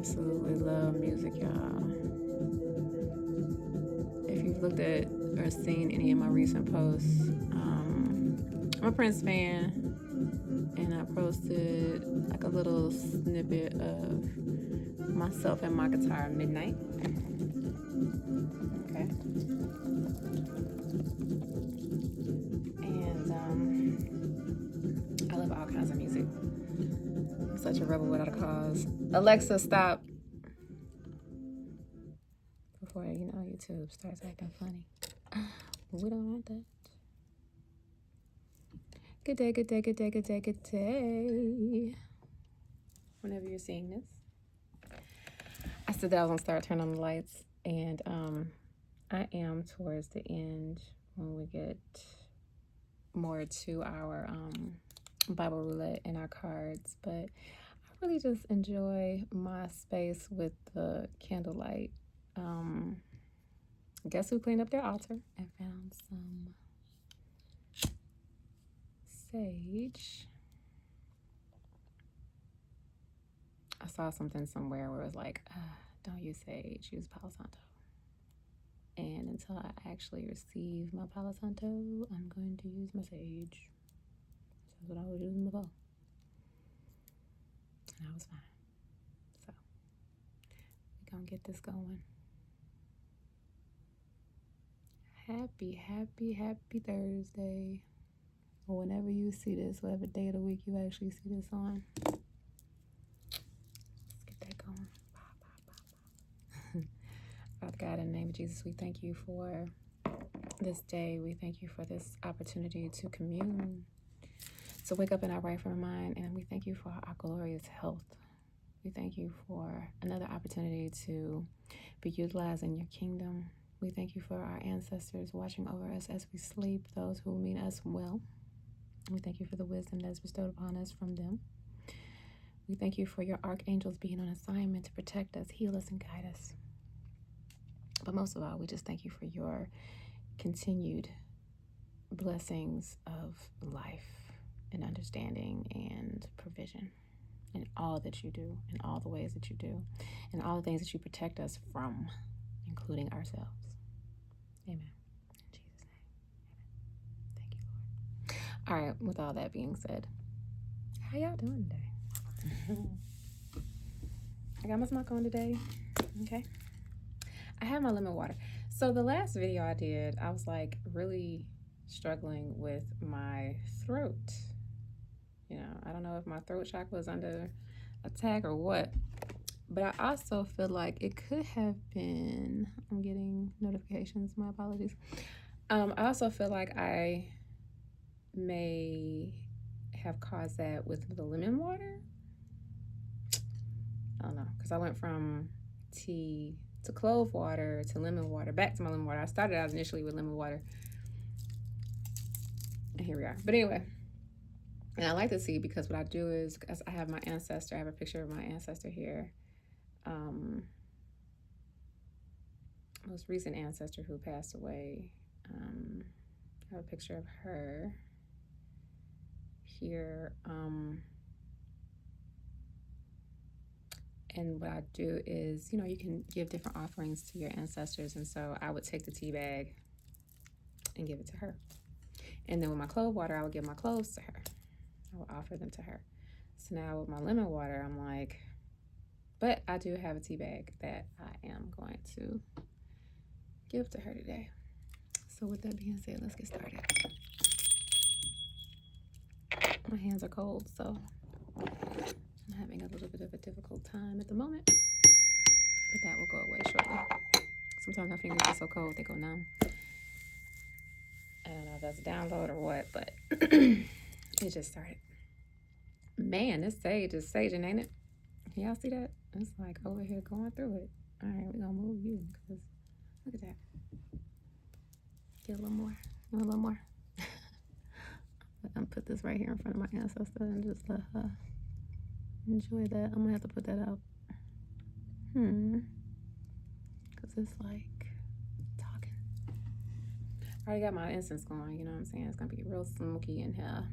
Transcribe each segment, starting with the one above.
absolutely love music, y'all. If you've looked at or seen any of my recent posts, I'm a Prince fan, and I posted like a little snippet of myself and my guitar at midnight. Okay. And I love all kinds of music. I'm such a rebel without a cause. Alexa, stop. Before YouTube starts acting funny. We don't want that. Good day, good day, good day, good day, good day. Whenever you're seeing this. I said that I was gonna start turning on the lights, and I am towards the end when we get more to our Bible roulette and our cards, but I really just enjoy my space with the candlelight. Guess who cleaned up their altar and found some sage? I saw something somewhere where it was like, don't use sage, use Palo Santo. And until I actually receive my Palo Santo, I'm going to use my sage. That's what I was using before. And I was fine. So, we're going to get this going. Happy Thursday. Or whenever you see this, whatever day of the week you actually see this on. Let's get that going. Father God, in the name of Jesus, we thank you for this day. We thank you for this opportunity to commune, to wake up in our right frame of mind, and we thank you for our glorious health. We thank you for another opportunity to be utilized in your kingdom. We thank you for our ancestors watching over us as we sleep, those who mean us well. We thank you for the wisdom that is bestowed upon us from them. We thank you for your archangels being on assignment to protect us, heal us, and guide us. But most of all, we just thank you for your continued blessings of life and understanding and provision in all that you do, in all the ways that you do, and all the things that you protect us from, including ourselves. Amen. In Jesus' name. Amen. Thank you, Lord. All right, with all that being said, how y'all doing today? I got my smoke on today. Okay. I have my lemon water. So the last video I did, I was like really struggling with my throat. I don't know if my throat chakra was under attack or what, but I also feel like it could have been, I'm getting notifications, my apologies. I also feel like I may have caused that with the lemon water. I don't know, because I went from tea to clove water to lemon water, back to my lemon water. I started out initially with lemon water, and here we are. But anyway, and I like the tea because what I do is, as I have my ancestor, I have a picture of my ancestor here, most recent ancestor who passed away. I have a picture of her here. And what I do is, you can give different offerings to your ancestors. And so I would take the tea bag and give it to her. And then with my clove water, I would give my cloves to her. I would offer them to her. So now with my lemon water, I'm like, but I do have a tea bag that I am going to give to her today. So with that being said, let's get started. My hands are cold, so I'm having a little bit of a difficult time at the moment, but that will go away shortly. Sometimes my fingers are so cold, they go numb. I don't know if that's a download or what, but it just started. Man, this sage is saging, ain't it? Y'all see that? It's like over here going through it. All right, we're gonna move you, because look at that. Get a little more. You want a little more? I'm gonna put this right here in front of my ancestor and just let her enjoy that. I'm gonna have to put that out. Because it's like talking. I already got my incense going, you know what I'm saying? It's gonna be real smoky in here.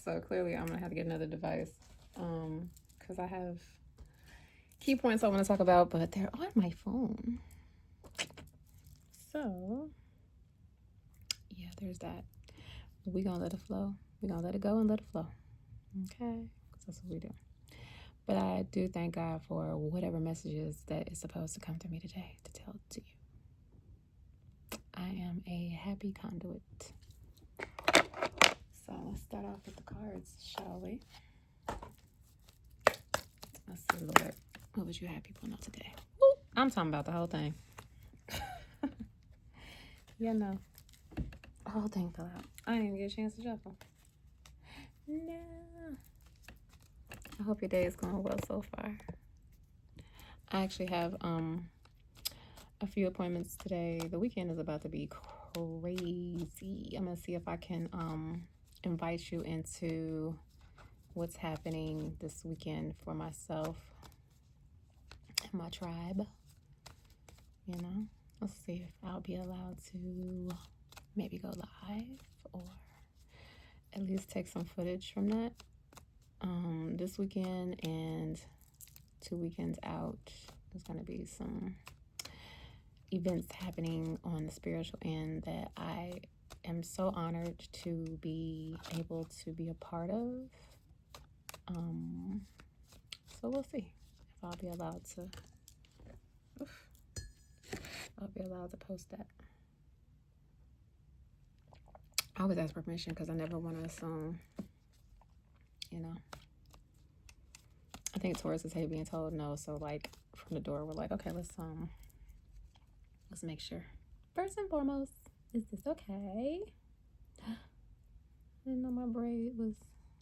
So clearly I'm going to have to get another device. Because I have key points I want to talk about, but they're on my phone. So, yeah, there's that. We're going to let it flow. We're going to let it go and let it flow. Okay? Because that's what we do. But I do thank God for whatever messages that is supposed to come to me today to tell to you. I am a happy conduit. So let's start off with the cards, shall we? Let's see, Lord, what would you have people know today? Woo! I'm talking about the whole thing. Yeah, no. The whole thing fell out. I didn't even get a chance to shuffle. No. I hope your day is going well so far. I actually have a few appointments today. The weekend is about to be crazy. I'm gonna see if I can invite you into what's happening this weekend for myself and my tribe. You know, let's see if I'll be allowed to maybe go live or at least take some footage from that this weekend, and 2 weekends out there's going to be some events happening on the spiritual end that I am so honored to be able to be a part of. So we'll see if I'll be allowed to post that. I always ask permission because I never want to assume, you know. I think Taurus is hate being told no, so like from the door we're like, okay, let's make sure. First and foremost, is this okay? I didn't know my braid was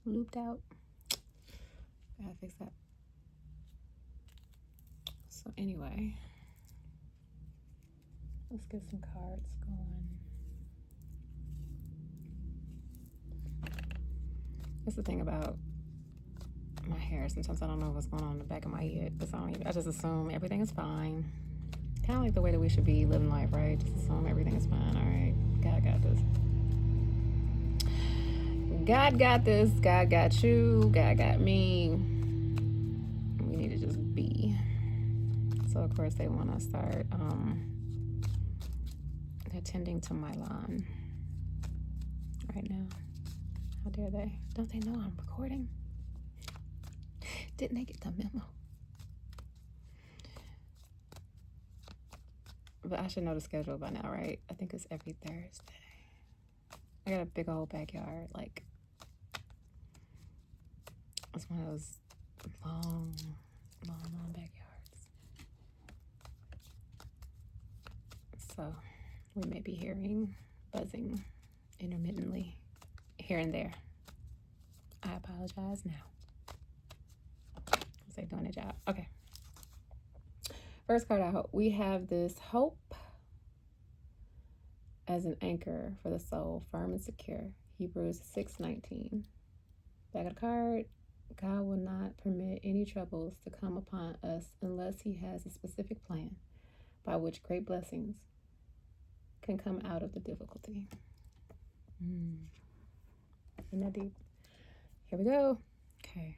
looped out. I gotta fix that. So anyway, let's get some cards going. That's the thing about my hair. Sometimes I don't know what's going on in the back of my head because I just assume everything is fine. Kind of like the way that we should be living life, right? Just assume everything is fine. All right, God got this. God got this. God got you. God got me. We need to just be. So of course they want to start attending to my lawn right now. How dare they? Don't they know I'm recording? Didn't they get the memo? But I should know the schedule by now, right? I think it's every Thursday. I got a big old backyard. Like, it's one of those long backyards. So we may be hearing buzzing intermittently here and there. I apologize now. They're doing their job. Okay. First card out. We have this hope as an anchor for the soul, firm and secure. Hebrews 6:19. Back of the card. God will not permit any troubles to come upon us unless he has a specific plan by which great blessings can come out of the difficulty. Isn't that deep? Here we go. Okay.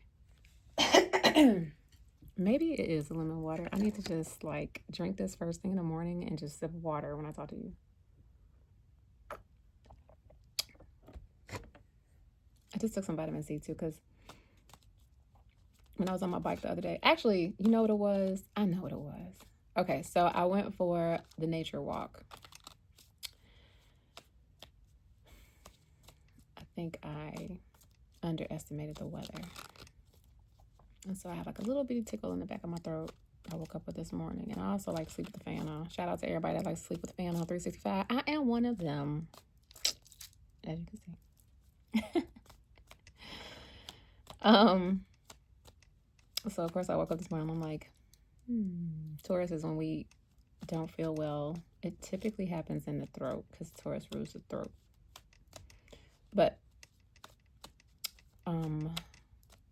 Maybe it is lemon water. I need to just like drink this first thing in the morning and just sip water when I talk to you. I just took some vitamin C too because when I was on my bike the other day, actually, you know what it was? I know what it was. Okay, so I went for the nature walk. I think I underestimated the weather. And so I have like a little bitty tickle in the back of my throat. I woke up with this morning. And I also like sleep with the fan on. Shout out to everybody that likes to sleep with the fan on 365. I am one of them, as you can see. So of course I woke up this morning. I'm like, Taurus is when we don't feel well. It typically happens in the throat because Taurus rules the throat. But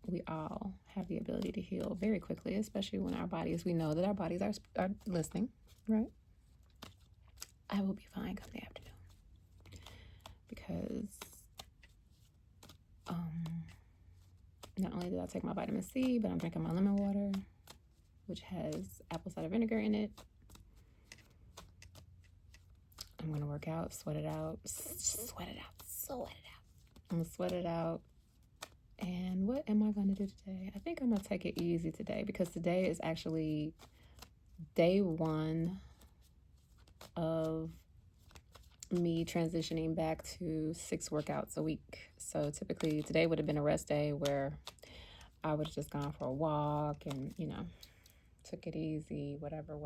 we all have the ability to heal very quickly, especially when we know that our bodies are listening, right? I will be fine come the afternoon because Not only did I take my vitamin C, but I'm drinking my lemon water, which has apple cider vinegar in it. I'm going to work out, sweat it out. I'm going to sweat it out. And what am I going to do today? I think I'm going to take it easy today because today is actually day 1 of me transitioning back to 6 workouts a week. So typically today would have been a rest day where I would have just gone for a walk and, took it easy, whatever.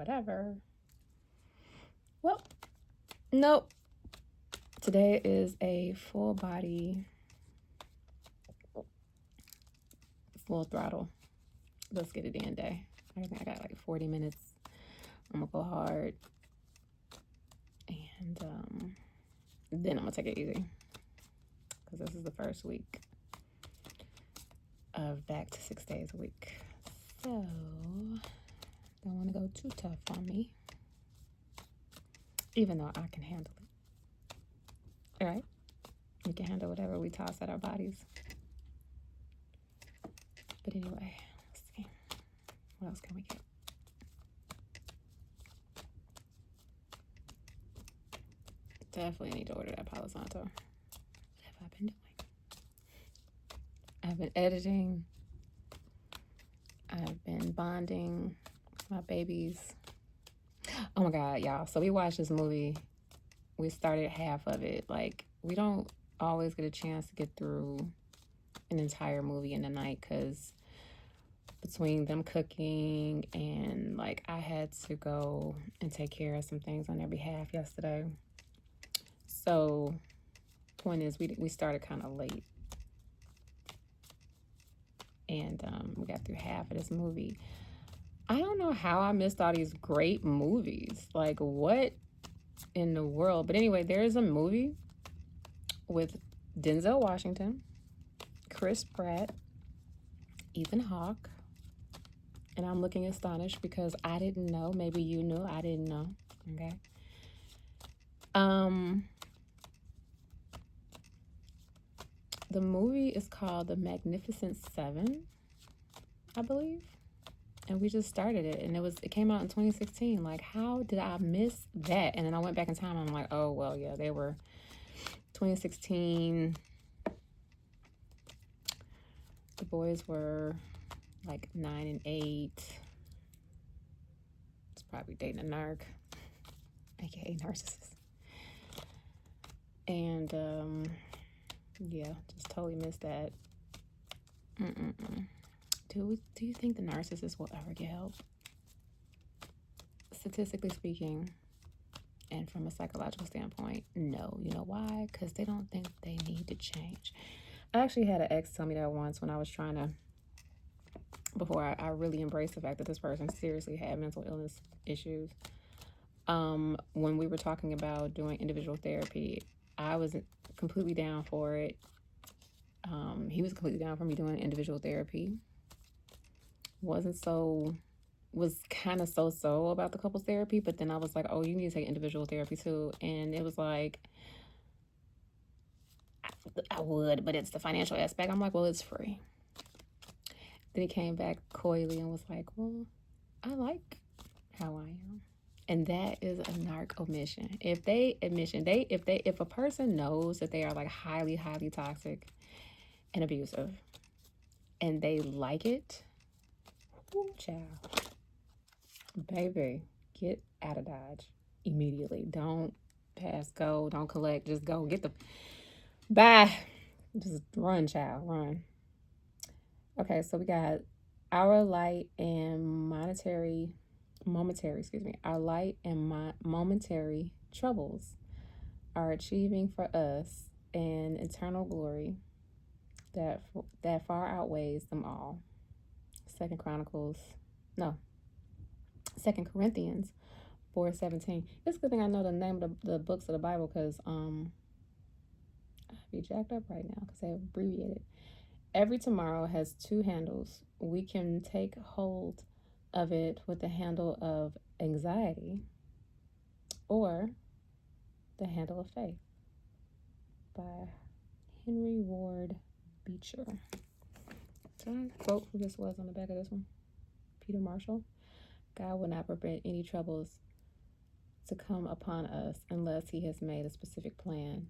Well, nope. Today is a full body, full throttle. Let's get it in day. I think I got like 40 minutes. I'm gonna go hard. And then I'm gonna take it easy. Because this is the first week of back to 6 days a week. So, don't want to go too tough on me. Even though I can handle it. All right? We can handle whatever we toss at our bodies. But anyway, let's see. What else can we get? Definitely need to order that Palo Santo. What have I been doing? I've been editing. I've been bonding with my babies. Oh my God, y'all. So we watched this movie. We started half of it. Like, we don't always get a chance to get through an entire movie in the night because between them cooking and, like, I had to go and take care of some things on their behalf yesterday. So, point is, we started kind of late. And we got through half of this movie. I don't know how I missed all these great movies. Like, what in the world? But anyway, there is a movie with Denzel Washington, Chris Pratt, Ethan Hawke, and I'm looking astonished because I didn't know. Maybe you knew. I didn't know. Okay. The movie is called The Magnificent Seven, I believe. And we just started it, and it came out in 2016. Like, how did I miss that? And then I went back in time, and I'm like, oh, well, yeah, they were 2016. The boys were like 9 and 8. It's probably dating a narc, aka narcissist. And yeah, just totally missed that. Do you think the narcissist will ever get help? Statistically speaking, and from a psychological standpoint, no. You know why? Because they don't think they need to change. I actually had an ex tell me that once when I was trying to, before I really embraced the fact that this person seriously had mental illness issues. When we were talking about doing individual therapy, I was completely down for it. He was completely down for me doing individual therapy. Was kind of so about the couples therapy, but then I was like, oh, you need to take individual therapy too. And it was like, I would, but it's the financial aspect. I'm like, well, it's free. Then he came back coyly and was like, well, I like how I am. And that is a narc omission. If a person knows that they are like highly, highly toxic and abusive and they like it, ooh, child, baby, get out of Dodge immediately. Don't pass go, don't collect, just go. Get the bye. Just run, child, run. Okay, so we got our light and momentary troubles are achieving for us an eternal glory that far outweighs them all. 2 Corinthians 4:17. It's a good thing I know the name of the books of the Bible because I'd be jacked up right now because they abbreviated. Every tomorrow has 2 handles. We can take hold of it with the handle of anxiety or the handle of faith by Henry Ward Beecher. Should I quote who this was on the back of this one? Peter Marshall. God will not permit any troubles to come upon us unless he has made a specific plan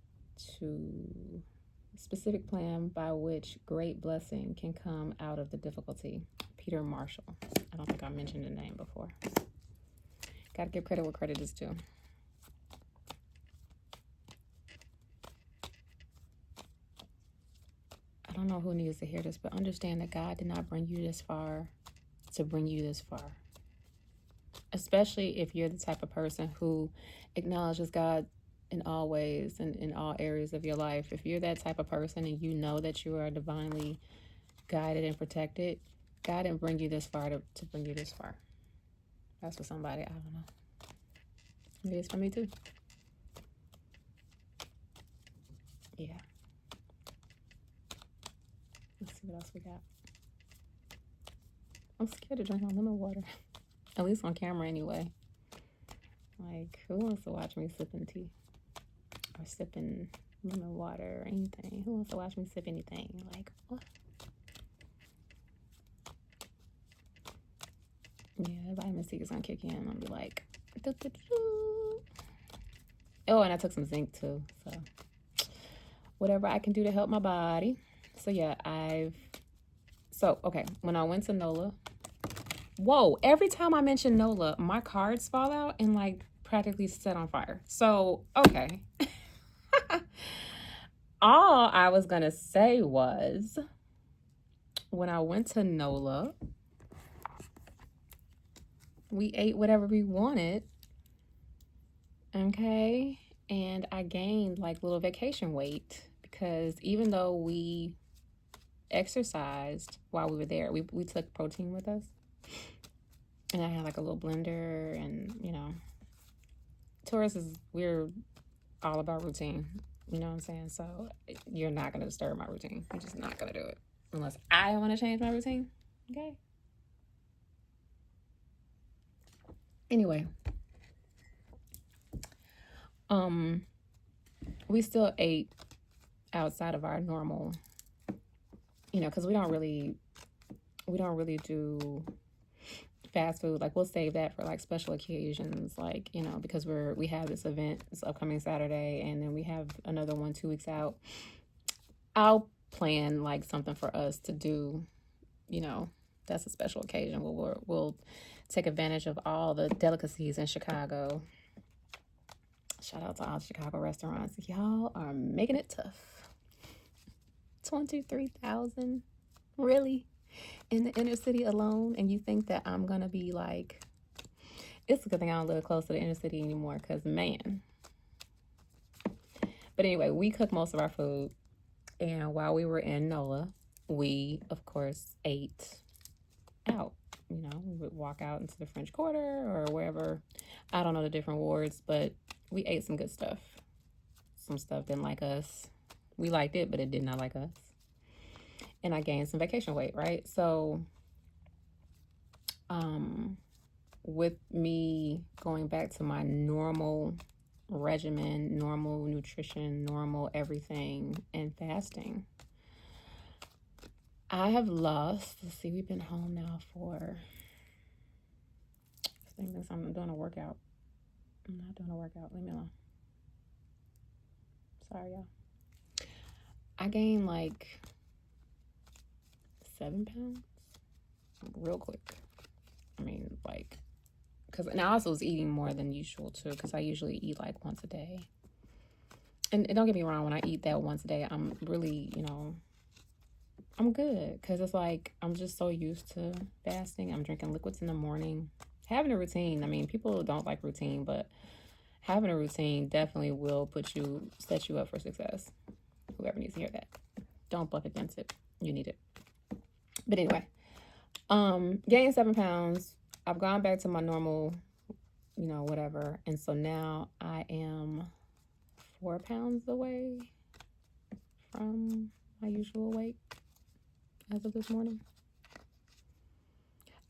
by which great blessing can come out of the difficulty. Peter Marshall. I don't think I mentioned the name before. Gotta give credit where credit is due. I don't know who needs to hear this, but understand that God did not bring you this far to bring you this far. Especially if you're the type of person who acknowledges God in all ways and in all areas of your life. If you're that type of person and you know that you are divinely guided and protected, God didn't bring you this far to bring you this far. That's for somebody. I don't know. Maybe it's for me too. Yeah. Let's see what else we got. I'm scared to drink my lemon water. At least on camera anyway. Like, who wants to watch me sipping tea? Or sipping lemon water or anything? Who wants to watch me sip anything? Like, what? Yeah, vitamin C is gonna kick in. I'm gonna be like, doo-doo-doo. Oh, and I took some zinc too. So, whatever I can do to help my body. So, yeah, okay, when I went to NOLA, whoa, every time I mention NOLA, my cards fall out and like practically set on fire. So, okay. All I was gonna say was, when I went to NOLA, we ate whatever we wanted, okay? And I gained like little vacation weight because even though we exercised while we were there, we took protein with us. And I had like a little blender and, you know, tourists we're all about routine. You know what I'm saying? So you're not going to disturb my routine. You're just not going to do it unless I want to change my routine. Okay. Anyway, we still ate outside of our normal, you know, because we don't really do fast food. Like, we'll save that for like special occasions, like, you know, because we have this event this upcoming Saturday, and then we have another one 2 weeks out. I'll plan like something for us to do, you know, that's a special occasion. We'll take advantage of all the delicacies in Chicago. Shout out to all Chicago restaurants. Y'all are making it tough. 23,000, really? In the inner city alone, and you think that I'm gonna be like, it's a good thing I don't live close to the inner city anymore, because man. But anyway, we cook most of our food, and while we were in NOLA, we of course ate out. You know, we would walk out into the French Quarter or wherever. I don't know the different wards, but we ate some good stuff. Some stuff didn't like us. We liked it, but it did not like us. And I gained some vacation weight, right? So, with me going back to my normal regimen, normal nutrition, normal everything, and fasting, I have lost, let's see, we've been home now for, I think I'm doing a workout. I'm not doing a workout, leave me alone. Sorry, y'all. I gained like 7 pounds real quick. I mean, like, because, and I also was eating more than usual too, because I usually eat like once a day. And don't get me wrong, when I eat that once a day, I'm really, you know, I'm good, because it's like I'm just so used to fasting. I'm drinking liquids in the morning, having a routine. I mean, people don't like routine, but having a routine definitely will set you up for success. Whoever needs to hear that, don't buck against it. You need it. But anyway, gained 7 pounds. I've gone back to my normal, you know, whatever. And so now I am 4 pounds away from my usual weight as of this morning.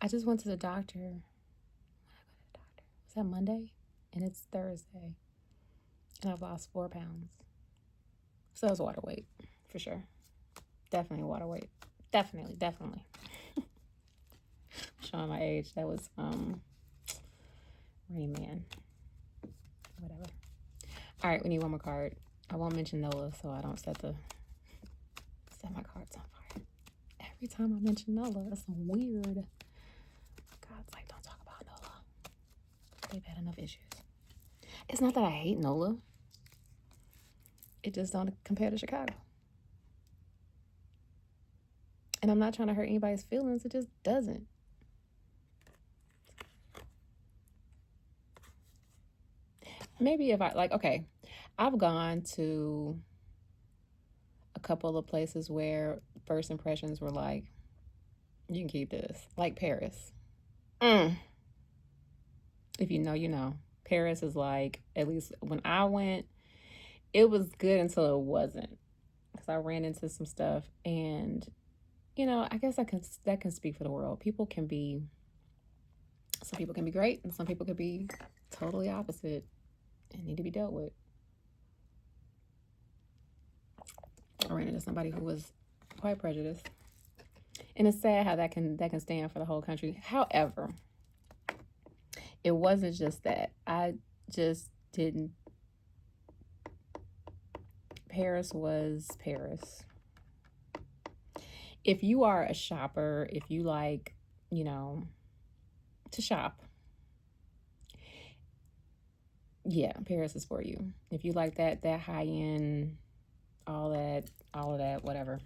I just went to the doctor. When I go to the doctor, was that Monday? And it's Thursday. And I've lost 4 pounds. So it's water weight, for sure. Definitely water weight. Definitely. Showing my age. That was Rain Man. Whatever. All right, we need one more card. I won't mention Nola, so I don't set my cards on fire. Every time I mention Nola, it's weird. God's like, don't talk about Nola. They've had enough issues. It's not that I hate Nola. It just don't compare to Chicago. And I'm not trying to hurt anybody's feelings. It just doesn't. Maybe if I've gone to a couple of places where first impressions were like, you can keep this. Like Paris. If you know, you know. Paris is like, at least when I went, it was good until it wasn't. Because I ran into some stuff, and I guess that can speak for the world. Some people can be great, and some people can be totally opposite and need to be dealt with. I ran into somebody who was quite prejudiced, and it's sad how that can stand for the whole country. However, it wasn't just that. I just didn't. Paris was Paris. If you are a shopper, if you like, to shop, yeah, Paris is for you. If you like that high end, all of that, whatever.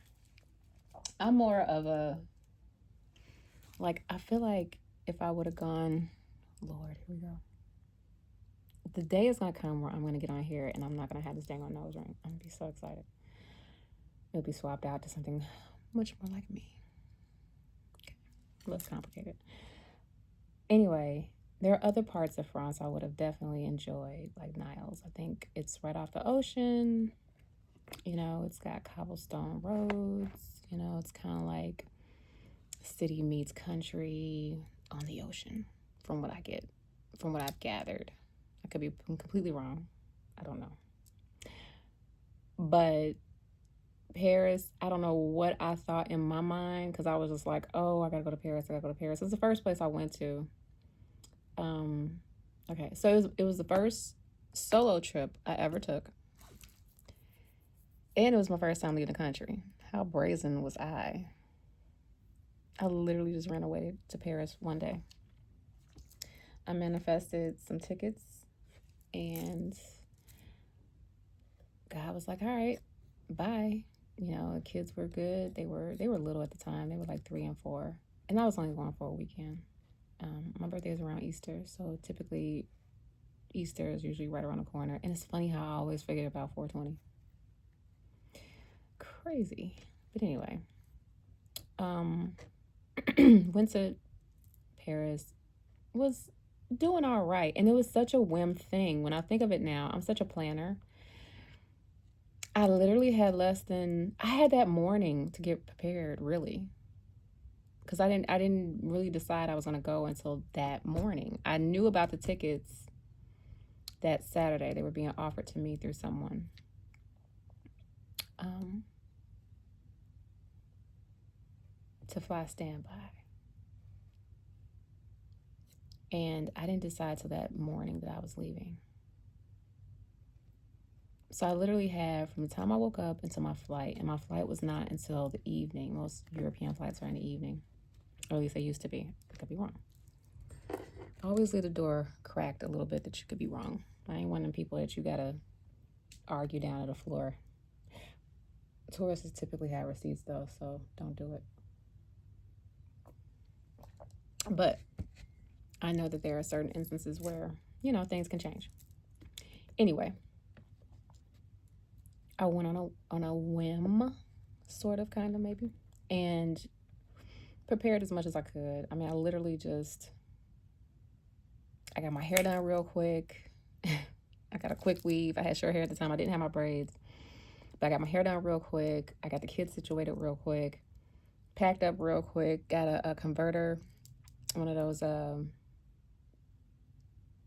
I'm more of a, I feel like if I would have gone, Lord, here we go. The day is going to come where I'm going to get on here and I'm not going to have this dang on nose ring. I'm going to be so excited. It'll be swapped out to something much more like me. Okay. Less complicated. Anyway, there are other parts of France I would have definitely enjoyed, like Niles. I think it's right off the ocean. It's got cobblestone roads. It's kind of like city meets country on the ocean, from what I've gathered. I could be completely wrong. I don't know. But Paris, I don't know what I thought in my mind, because I was just like, oh, I gotta go to Paris. It's the first place I went to. Okay, so it was the first solo trip I ever took. And it was my first time leaving the country. How brazen was I? I literally just ran away to Paris one day. I manifested some tickets, and God was like, all right, bye. The kids were good. They were little at the time. They were like 3 and 4. And I was only going for a weekend. My birthday is around Easter, so typically Easter is usually right around the corner. And it's funny how I always forget about 420. Crazy. But anyway, went to Paris, was doing all right. And it was such a whim thing. When I think of it now, I'm such a planner. I literally had I had that morning to get prepared, really. Because I didn't really decide I was going to go until that morning. I knew about the tickets that Saturday. They were being offered to me through someone. To fly standby. And I didn't decide till that morning that I was leaving. So I literally had from the time I woke up until my flight, and my flight was not until the evening. Most European flights are in the evening, or at least they used to be. I could be wrong. I always leave the door cracked a little bit that you could be wrong. I ain't one of them people that you gotta argue down to the floor. Tourists typically have receipts though, so don't do it. But I know that there are certain instances where, things can change. Anyway, I went on a whim, sort of, kind of, maybe, and prepared as much as I could. I mean, I literally I got my hair done real quick. I got a quick weave. I had short hair at the time. I didn't have my braids, but I got my hair done real quick. I got the kids situated real quick, packed up real quick, got a converter, one of those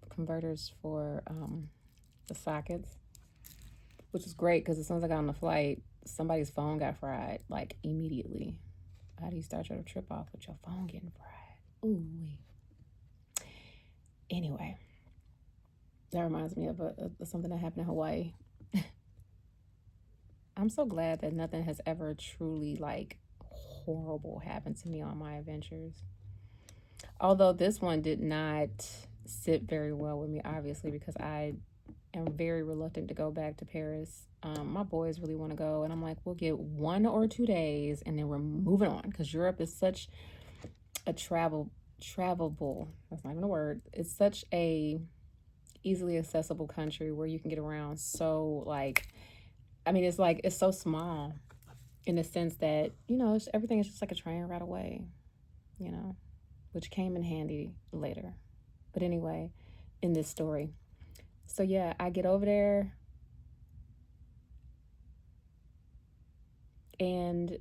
converters for the sockets, which was great because as soon as I got on the flight, somebody's phone got fried, like, immediately. How do you start your trip off with your phone getting fried? Ooh. Anyway, that reminds me of something that happened in Hawaii. I'm so glad that nothing has ever truly like horrible happened to me on my adventures. Although this one did not sit very well with me, obviously, because I am very reluctant to go back to Paris. My boys really want to go, and I'm like, we'll get 1 or 2 days, and then we're moving on, because Europe is such a travelable. That's not even a word. It's such a easily accessible country where you can get around. So like, I mean, it's so small in the sense that everything is just like a train right away, which came in handy later. But anyway, in this story. So yeah, I get over there and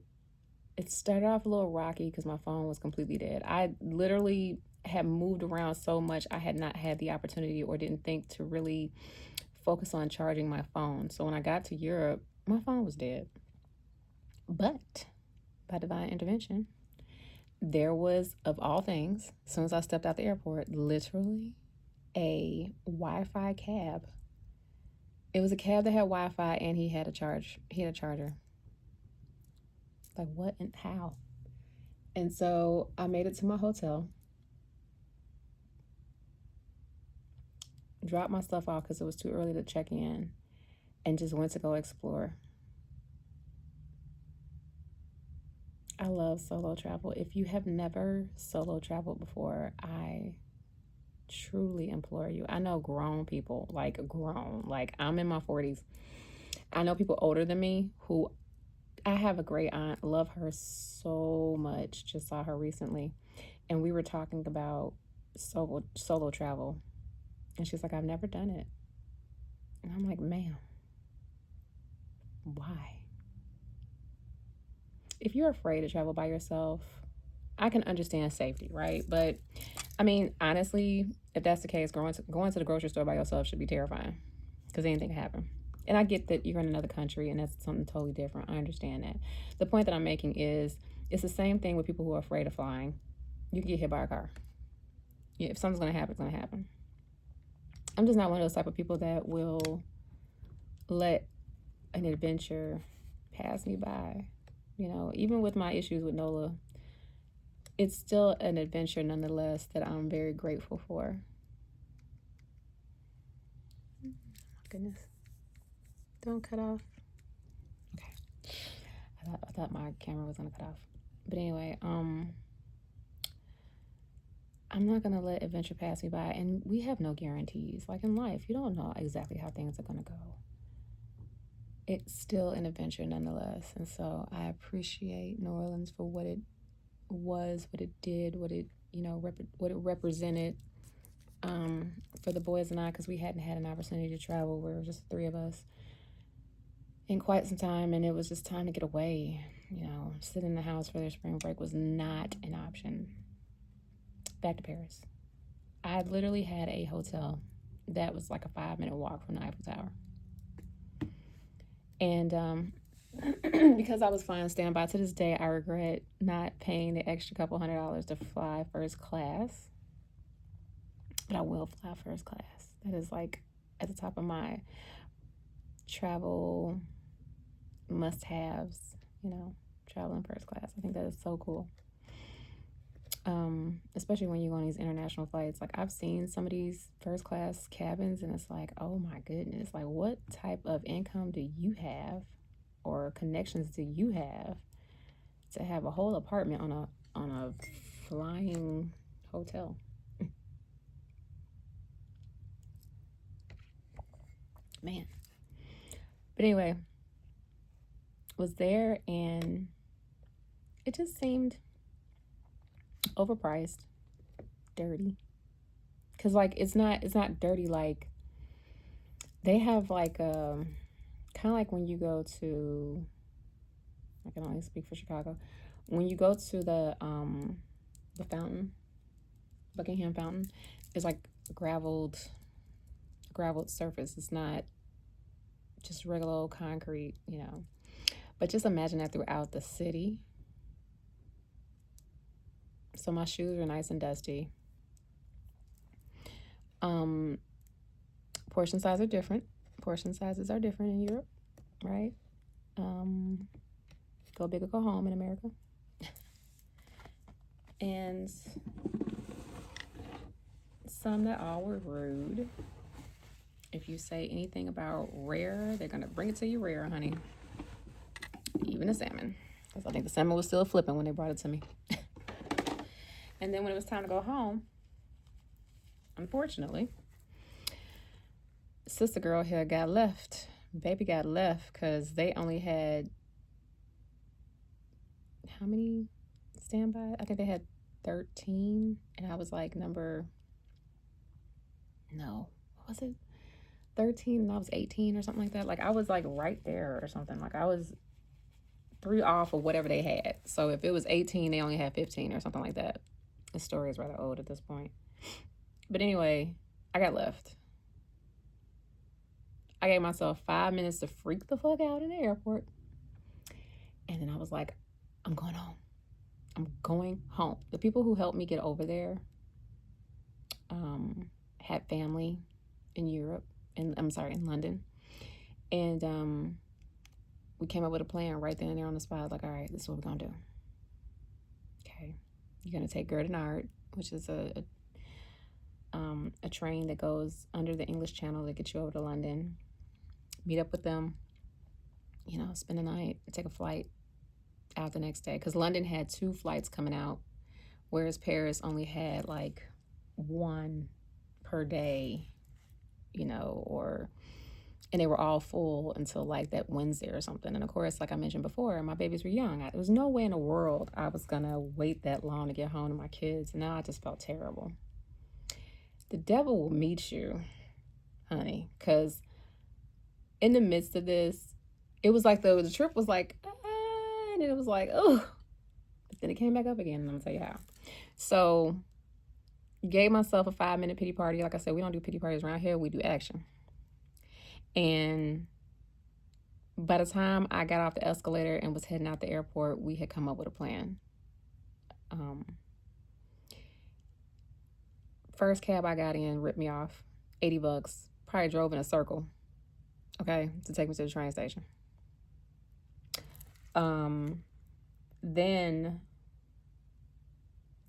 it started off a little rocky because my phone was completely dead. I literally had moved around so much, I had not had the opportunity or didn't think to really focus on charging my phone. So when I got to Europe, my phone was dead. But by divine intervention, there was, of all things, as soon as I stepped out the airport, literally a Wi-Fi cab. It was a cab that had Wi-Fi and he had a charger. Like, what and how? And so I made it to my hotel, dropped my stuff off because it was too early to check in, and just went to go explore. I love solo travel. If you have never solo traveled before, I truly implore you. I know grown people, like I'm in my 40s. I know people older than me who, I have a great aunt, love her so much, just saw her recently, and we were talking about solo travel, and she's like, I've never done it. And I'm like, ma'am, why? If you're afraid to travel by yourself, I can understand safety, right? But I mean, honestly, if that's the case, going to the grocery store by yourself should be terrifying, because anything can happen. And I get that you're in another country and that's something totally different. I understand that. The point that I'm making is it's the same thing with people who are afraid of flying. You can get hit by a car. Yeah, if something's going to happen, it's going to happen. I'm just not one of those type of people that will let an adventure pass me by. Even with my issues with Nola, it's still an adventure nonetheless that I'm very grateful for. Oh my goodness. Don't cut off. Okay. I thought my camera was gonna cut off. But anyway, I'm not gonna let adventure pass me by, and we have no guarantees. Like in life, you don't know exactly how things are gonna go. It's still an adventure nonetheless, and so I appreciate New Orleans for what it was, what it did, what it represented for the boys and I, because we hadn't had an opportunity to travel. We were just the 3 of us in quite some time, and it was just time to get away. Sitting in the house for their spring break was not an option. Back to Paris. I literally had a hotel that was like a 5-minute walk from the Eiffel Tower. And because I was flying standby, to this day I regret not paying the extra couple $100 to fly first class. But I will fly first class. That is like at the top of my travel must-haves, traveling first class. I think that is so cool. Especially when you go on these international flights. Like, I've seen some of these first class cabins and it's like, oh my goodness, like what type of income do you have or connections do you have to have a whole apartment on a flying hotel? Man. But anyway, was there, and it just seemed overpriced, dirty. Cause like it's not dirty. Like they have like kind of like when you go to, I can only speak for Chicago, when you go to the fountain, Buckingham Fountain, it's like graveled surface. It's not just regular old concrete, But just imagine that throughout the city. So my shoes are nice and dusty. Portion sizes are different. Portion sizes are different in Europe, right? Go big or go home in America. And some that all were rude. If you say anything about rare, they're gonna bring it to you rare, honey. Even the salmon, because I think the salmon was still flipping when they brought it to me. And then when it was time to go home, unfortunately, sister girl here got left. Baby got left because they only had, how many standby? I think they had 13, and I was like what was it? 13 and I was 18 or something like that. Like I was like right there or something. Like I was 3 off of whatever they had. So if it was 18, they only had 15 or something like that. The story is rather old at this point. But anyway, I got left. I gave myself 5 minutes to freak the fuck out in the airport. And then I was like, I'm going home. I'm going home. The people who helped me get over there had family in Europe. In London. And we came up with a plan right then and there on the spot. Like, all right, this is what we're going to do. Okay. You're going to take Gerdinard, which is a train that goes under the English Channel that gets you over to London. Meet up with them, spend the night, take a flight out the next day. Because London had 2 flights coming out, whereas Paris only had like 1 per day, and they were all full until like that Wednesday or something. And of course, like I mentioned before, my babies were young. There was no way in the world I was gonna wait that long to get home to my kids. And now I just felt terrible. The devil will meet you, honey, because in the midst of this, it was like the trip was like, and it was like, oh, but then it came back up again, and I'm gonna tell you how. So gave myself a 5-minute pity party. Like I said, we don't do pity parties around here. We do action. And by the time I got off the escalator and was heading out the airport, we had come up with a plan. First cab I got in ripped me off. $80. Probably drove in a circle, okay, to take me to the train station. Then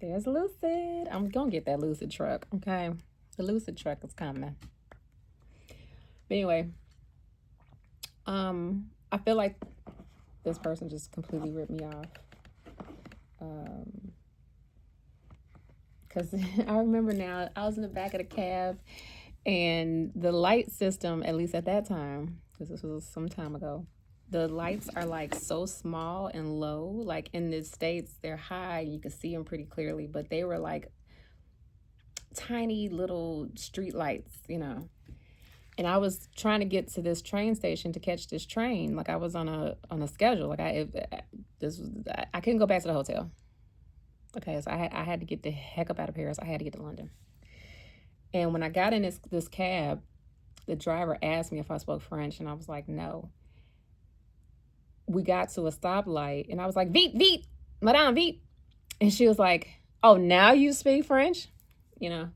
there's Lucid. I'm gonna get that Lucid truck, okay? The Lucid truck is coming. But anyway, I feel like this person just completely ripped me off. Because I remember now, I was in the back of the cab, and the light system, at least at that time, because this was some time ago, the lights are like so small and low. Like in the States, they're high, you can see them pretty clearly, but they were like tiny little street lights, And I was trying to get to this train station to catch this train. Like I was on a schedule. Like I couldn't go back to the hotel. Okay, so I had to get the heck up out of Paris. I had to get to London. And when I got in this cab, the driver asked me if I spoke French, and I was like, no. We got to a stoplight, and I was like, vite, vite, madame, vite. And she was like, oh, now you speak French? The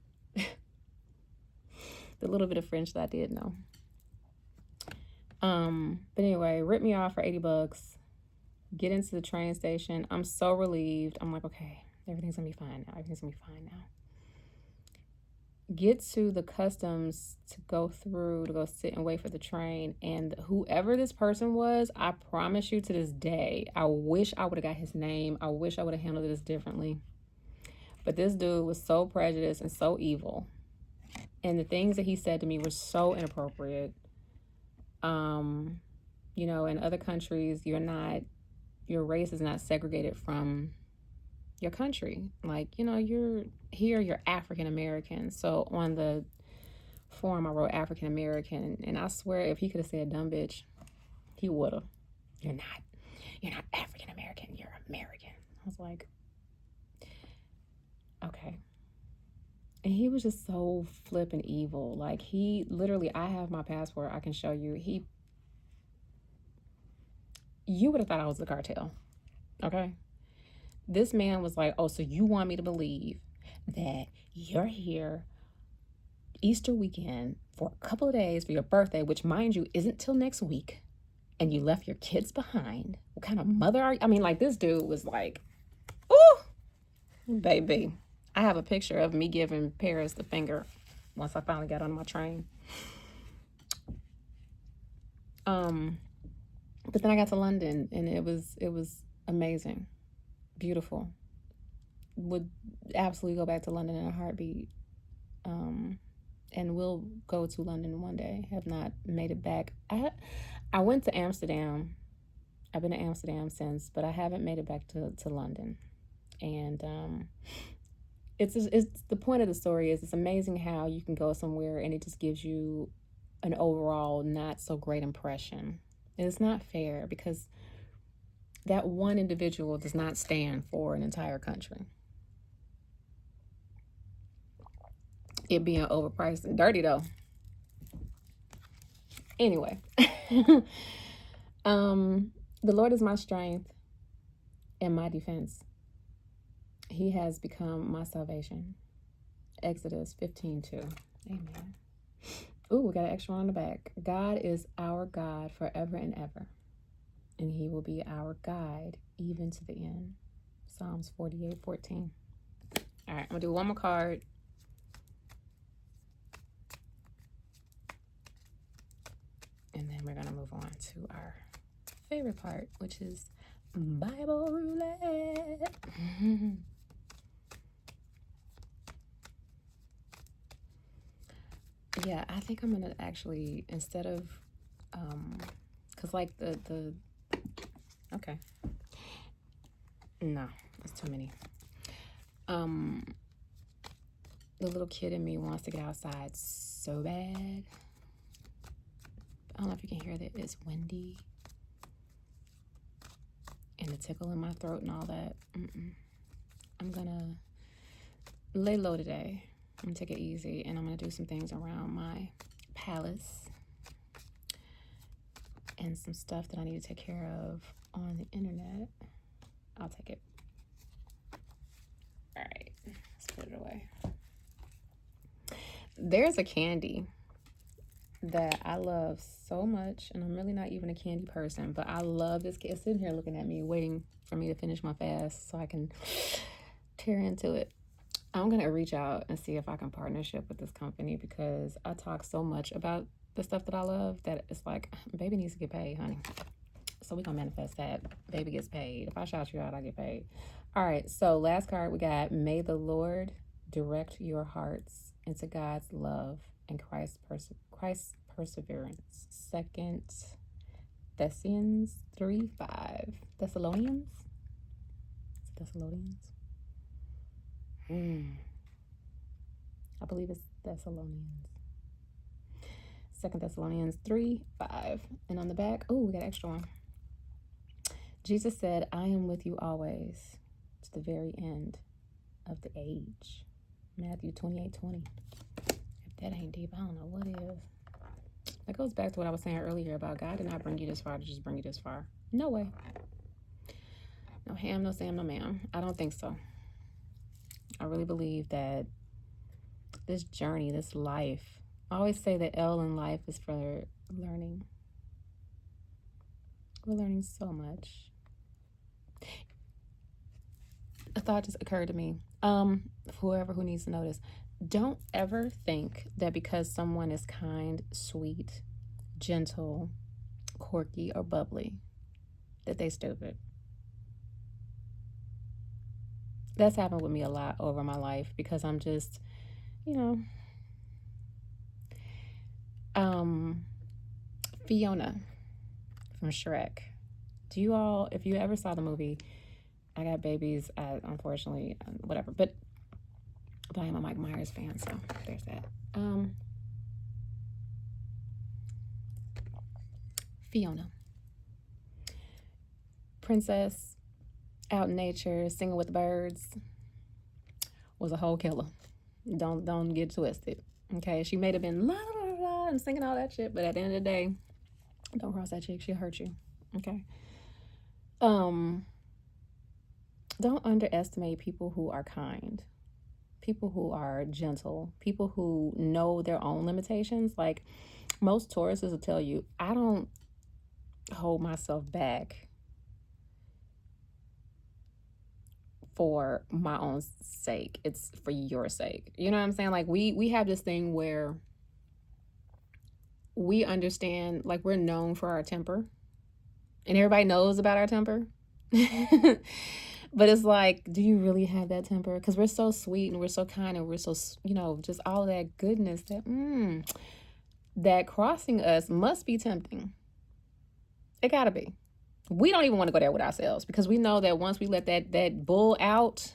little bit of French that I did know. But anyway, ripped me off for $80. Get into the train station. I'm so relieved. I'm like, okay, everything's gonna be fine now. Get to the customs to go sit and wait for the train. And whoever this person was, I promise you to this day, I wish I would have got his name. I wish I would have handled this differently. But this dude was so prejudiced and so evil. And the things that he said to me were so inappropriate. In other countries, your race is not segregated from your country. Like, you're African American. So on the form I wrote African American, and I swear if he could have said dumb bitch, he would have. You're not African American, you're American. I was like, okay. And he was just so flippin' evil. Like he literally, I have my passport, I can show you. You would have thought I was the cartel. Okay. This man was like, oh, so you want me to believe that you're here Easter weekend for a couple of days for your birthday, which, mind you, isn't till next week, and you left your kids behind? What kind of mother are you? I mean, like, this dude was like, ooh, baby. I have a picture of me giving Paris the finger once I finally got on my train. But then I got to London, and it was amazing, beautiful. Would absolutely go back to London in a heartbeat. And will go to London one day. Have not made it back. I went to Amsterdam. I've been to Amsterdam since, but I haven't made it back to London. And it's the point of the story is it's amazing how you can go somewhere and it just gives you an overall not so great impression. And it's not fair because that one individual does not stand for an entire country. It being overpriced and dirty though. Anyway, the Lord is my strength and my defense. He has become my salvation. Exodus 15:2. Amen. Ooh, we got an extra on the back. God is our God forever and ever, and he will be our guide even to the end. Psalms 48:14. All right, I'm gonna do one more card. And then we're going to move on to our favorite part, which is Bible Roulette. Yeah, I think I'm going to actually, instead of, because like okay. No, that's too many. The little kid in me wants to get outside so bad. I don't know if you can hear that it's windy and the tickle in my throat and all that. I'm gonna lay low today. I'm gonna take it easy, and I'm gonna do some things around my palace and some stuff that I need to take care of on the internet. I'll take it. All right, let's put it away. There's a candy that I love so much, and I'm really not even a candy person, but I love this kid sitting here looking at me, waiting for me to finish my fast so I can tear into it. I'm gonna reach out and see if I can partnership with this company because I talk so much about the stuff that I love that it's like, baby needs to get paid, honey. So we're gonna manifest that. Baby gets paid. If I shout you out, I get paid. All right, so last card we got, may the Lord direct your hearts into God's love and Christ's perseverance. 2 Thessalonians 3:5. Thessalonians? Thessalonians? I believe it's Thessalonians. 2 Thessalonians 3:5. And on the back, oh, we got an extra one. Jesus said, I am with you always to the very end of the age. Matthew 28:20. That ain't deep. I don't know what is. That goes back to what I was saying earlier about God did not bring you this far to just bring you this far. No way. No ham, no Sam, no ma'am. I don't think so. I really believe that this journey, this life, I always say that L in life is for learning. We're learning so much. A thought just occurred to me. Whoever who needs to know this. Don't ever think that because someone is kind, sweet, gentle, quirky, or bubbly, that they stupid. That's happened with me a lot over my life because I'm just, Fiona from Shrek. Do you all, if you ever saw the movie, I got babies, unfortunately, whatever, but I am a Mike Myers fan, so there's that. Fiona. Princess, out in nature, singing with the birds, was a whole killer. Don't get twisted. Okay, she may have been la la la la and singing all that shit, but at the end of the day, don't cross that chick, she'll hurt you. Okay. don't underestimate people who are kind, people who are gentle, people who know their own limitations. Like most Tauruses will tell you, I don't hold myself back for my own sake. It's for your sake. You know what I'm saying? Like we have this thing where we understand, like we're known for our temper and everybody knows about our temper. But it's like, do you really have that temper? Because we're so sweet and we're so kind and we're so, just all of that goodness that crossing us must be tempting. It gotta be. We don't even want to go there with ourselves because we know that once we let that bull out,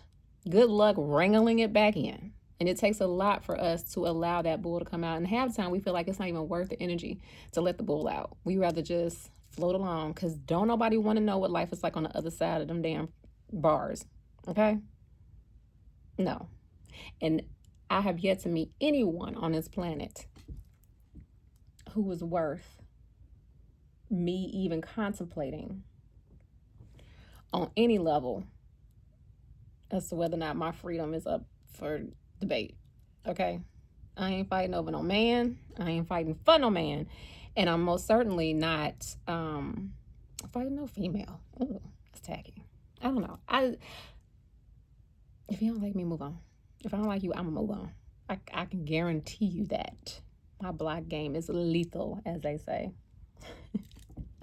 good luck wrangling it back in. And it takes a lot for us to allow that bull to come out. And half the time we feel like it's not even worth the energy to let the bull out. We rather just float along because don't nobody want to know what life is like on the other side of them damn bars. Okay? No. And I have yet to meet anyone on this planet who was worth me even contemplating on any level as to whether or not my freedom is up for debate. Okay? I ain't fighting over no man. I ain't fighting for no man. And I'm most certainly not fighting no female. Ooh, that's tacky. I don't know. If you don't like me, move on. If I don't like you, I'm gonna move on. I can guarantee you that. My block game is lethal, as they say.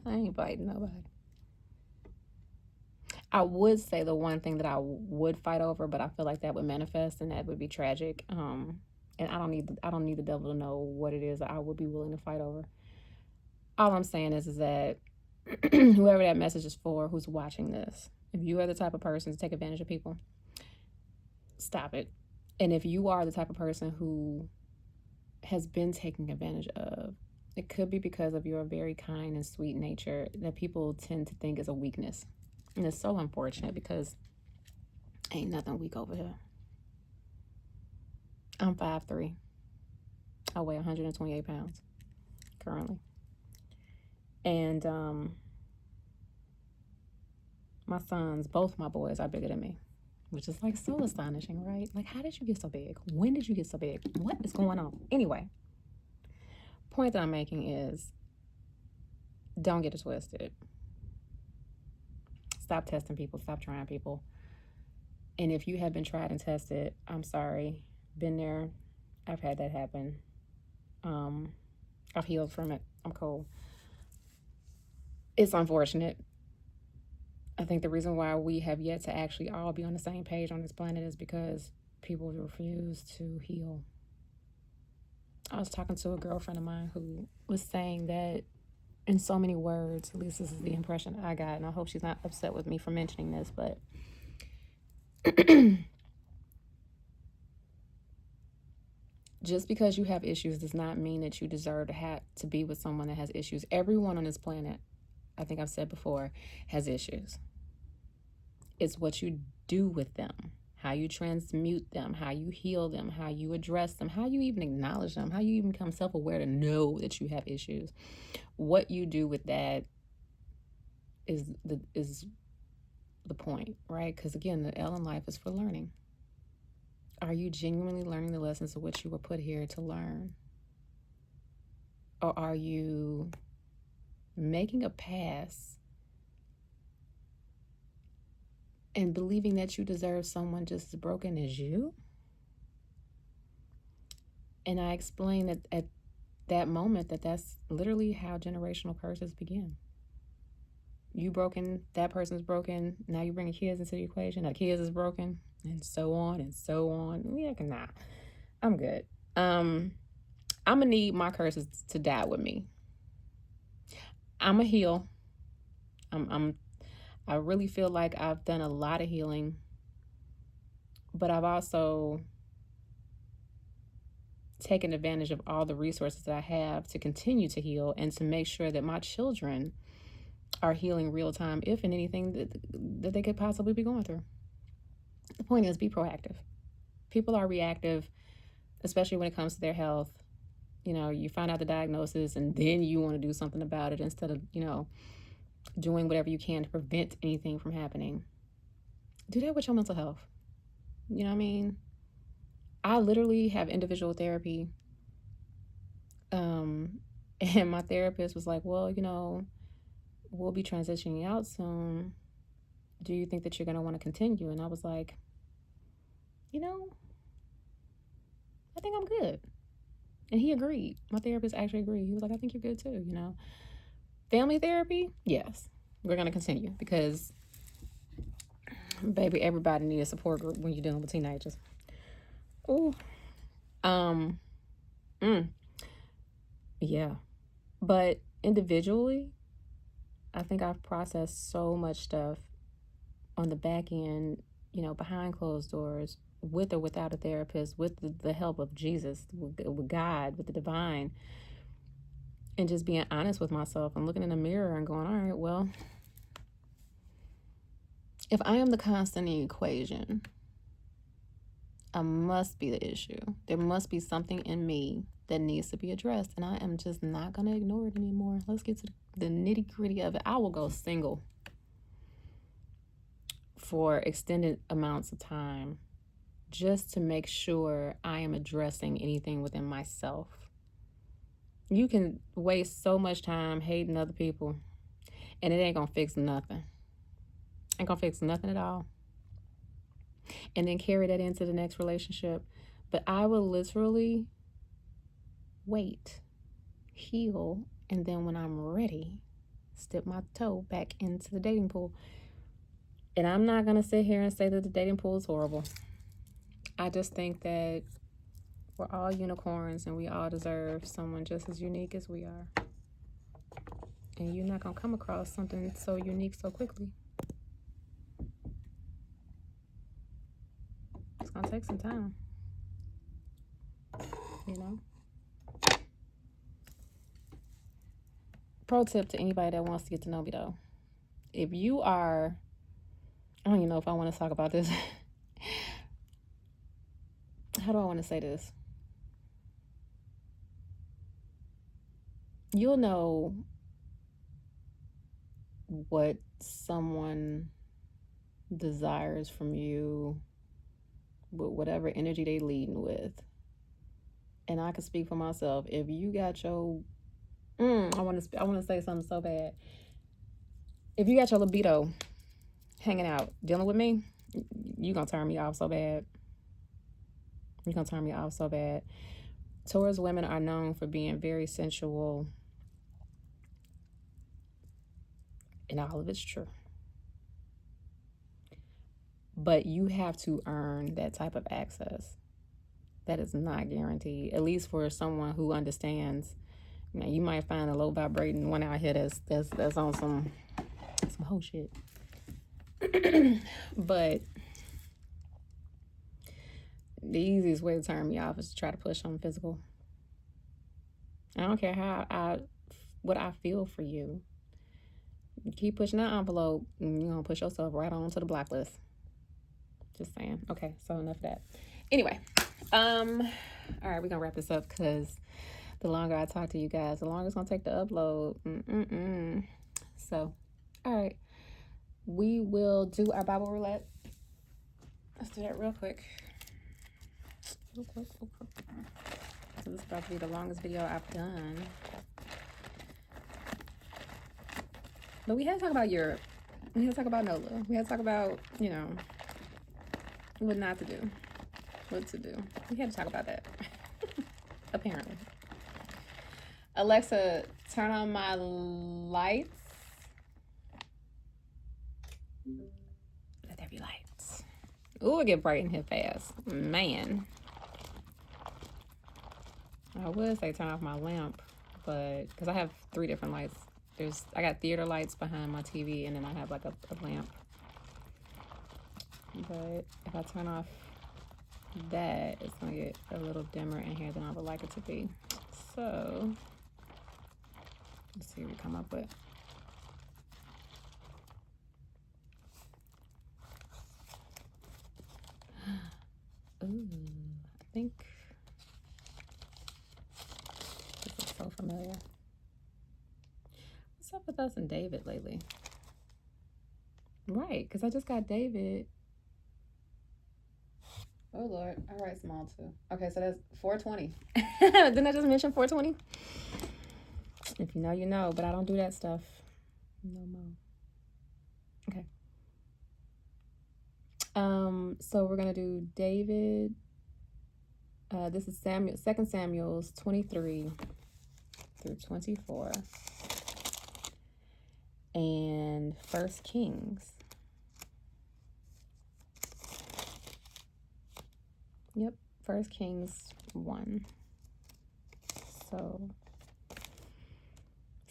I ain't fighting nobody. I would say the one thing that I would fight over, but I feel like that would manifest and that would be tragic. And I don't need the devil to know what it is that I would be willing to fight over. All I'm saying is that whoever that message is for, who's watching this, if you are the type of person to take advantage of people, stop it. And if you are the type of person who has been taken advantage of, it could be because of your very kind and sweet nature that people tend to think is a weakness. And it's so unfortunate because ain't nothing weak over here. I'm 5'3". I weigh 128 pounds currently. And my sons, both my boys, are bigger than me, which is like so astonishing, right? Like, how did you get so big? When did you get so big? What is going on? Anyway, point that I'm making is don't get it twisted. Stop testing people. Stop trying people. And if you have been tried and tested, I'm sorry. Been there. I've had that happen. I've healed from it. I'm cool. It's unfortunate. I think the reason why we have yet to actually all be on the same page on this planet is because people refuse to heal. I was talking to a girlfriend of mine who was saying that in so many words, at least this is the impression I got, and I hope she's not upset with me for mentioning this, but just because you have issues does not mean that you deserve to be with someone that has issues. Everyone on this planet, I think I've said before, has issues. It's what you do with them, how you transmute them, how you heal them, how you address them, how you even acknowledge them, how you even become self-aware to know that you have issues. What you do with that is the point, right? Because again, the L in life is for learning. Are you genuinely learning the lessons of which you were put here to learn? Or are you making a pass and believing that you deserve someone just as broken as you? And I explained at that moment that's literally how generational curses begin. You broken, that person's broken, now you bring the kids into the equation, the kids is broken, and so on and so on. Yeah, nah, I'm good. I'm gonna need my curses to die with me. I'm a heal. I really feel like I've done a lot of healing, but I've also taken advantage of all the resources that I have to continue to heal and to make sure that my children are healing real time, if in anything that they could possibly be going through. The point is, be proactive. People are reactive, especially when it comes to their health. You find out the diagnosis and then you want to do something about it instead of, doing whatever you can to prevent anything from happening. do that with your mental health. You know what I mean? I literally have individual therapy. And my therapist was like, well, we'll be transitioning out soon. Do you think that you're going to want to continue? And I was like, I think I'm good. And he agreed. My therapist actually agreed. He was like, I think you're good too, Family therapy, yes. We're going to continue because, baby, everybody needs a support group when you're dealing with teenagers. Ooh. Yeah. But individually, I think I've processed so much stuff on the back end, behind closed doors, with or without a therapist, with the help of Jesus, with God, with the divine, and just being honest with myself and looking in the mirror and going, all right, well, if I am the constant in the equation, I must be the issue. There must be something in me that needs to be addressed, and I am just not going to ignore it anymore. Let's get to the nitty-gritty of it. I will go single for extended amounts of time just to make sure I am addressing anything within myself. You can waste so much time hating other people, and it ain't gonna fix nothing. Ain't gonna fix nothing at all. And then carry that into the next relationship. But I will literally wait, heal, and then when I'm ready, step my toe back into the dating pool. And I'm not gonna sit here and say that the dating pool is horrible. I just think that we're all unicorns and we all deserve someone just as unique as we are. And you're not going to come across something so unique so quickly. It's going to take some time. Pro tip to anybody that wants to get to know me, though. If you are, I don't even know if I want to talk about this. How do I want to say this? You'll know what someone desires from you with whatever energy they leading with. And I can speak for myself. If you got your I want to say something so bad. If you got your libido hanging out dealing with me, you're going to turn me off so bad. You're going to turn me off so bad. Taurus women are known for being very sensual. And all of it's true. But you have to earn that type of access. That is not guaranteed. At least for someone who understands. You might find a low vibrating one out here that's on some whole shit. But the easiest way to turn me off is to try to push something physical. I don't care what I feel for you. You keep pushing that envelope, and you're gonna push yourself right on to the blacklist. Just saying. Okay, so enough of that. Anyway, all right, we're gonna wrap this up because the longer I talk to you guys, the longer it's gonna take to upload. So, all right, we will do our Bible roulette. Let's do that real quick. So this is about to be the longest video I've done. But we had to talk about Europe. We had to talk about NOLA. We had to talk about, what not to do. What to do. We had to talk about that. Apparently. Alexa, turn on my lights. Let there be lights. Ooh, it get bright in here fast. Man. I would say turn off my lamp, but because I have 3 different lights. I got theater lights behind my TV, and then I have like a lamp. But if I turn off that, it's gonna get a little dimmer in here than I would like it to be. So let's see what we come up with. Ooh, I think this is so familiar. What's up with us and David lately? Right, because I just got David Oh, Lord. I write small, too. Okay, so that's 420. Didn't I just mention 420? If you know, you know, but I don't do that stuff no more. Okay. So we're going to do David. This is 2 Samuel's 23 through 24. And 1 Kings. Yep, 1 Kings 1. So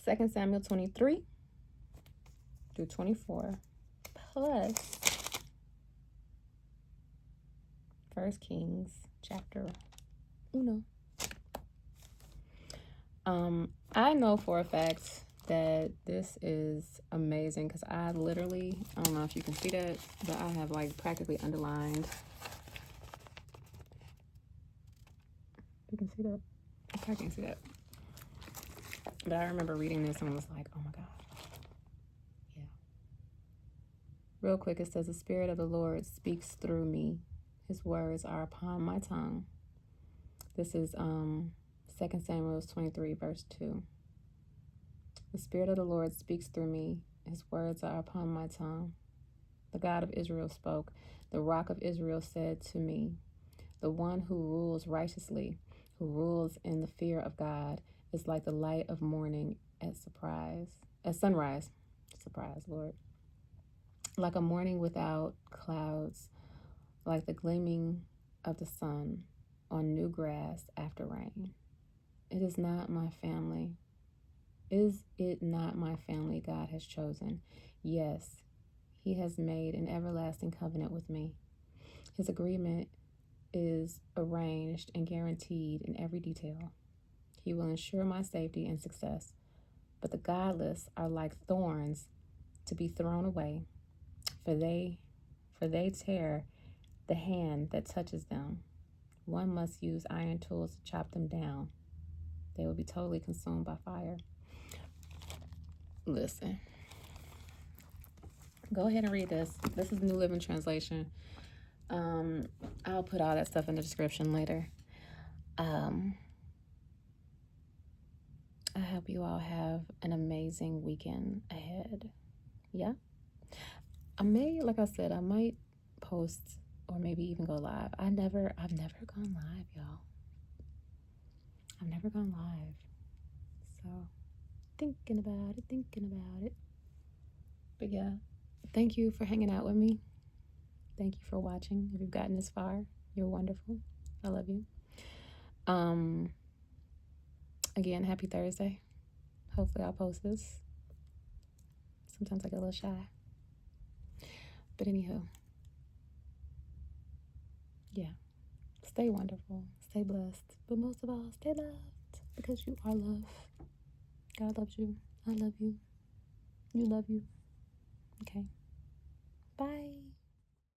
2 Samuel 23 through 24 plus 1 Kings chapter 1. I know for a fact that this is amazing because I literally, I don't know if you can see that, but I have like practically underlined. You can see that? I can't see that. But I remember reading this and I was like, oh my God. Yeah. Real quick, it says, the Spirit of the Lord speaks through me. His words are upon my tongue. This is 2 Samuel 23, verse 2. The Spirit of the Lord speaks through me. His words are upon my tongue. The God of Israel spoke. The Rock of Israel said to me, the one who rules righteously, who rules in the fear of God, is like the light of morning at sunrise. Surprise, Lord. Like a morning without clouds, like the gleaming of the sun on new grass after rain. It is not my family. Is it not my family God has chosen? Yes, he has made an everlasting covenant with me. His agreement is arranged and guaranteed in every detail. He will ensure my safety and success. But the godless are like thorns to be thrown away, for they tear the hand that touches them. One must use iron tools to chop them down. They will be totally consumed by fire. Listen. Go ahead and read this. This is New Living Translation. I'll put all that stuff in the description later. I hope you all have an amazing weekend ahead. Yeah. I might post or maybe even go live. I've never gone live, y'all. I've never gone live. So thinking about it. But yeah, thank you for hanging out with me. Thank you for watching. If you've gotten this far, you're wonderful. I love you. Again, happy Thursday. Hopefully I'll post this. Sometimes I get a little shy. But anywho, yeah. Stay wonderful. Stay blessed. But most of all, stay loved. Because you are love. God loves you. I love you. You love you. Okay. Bye.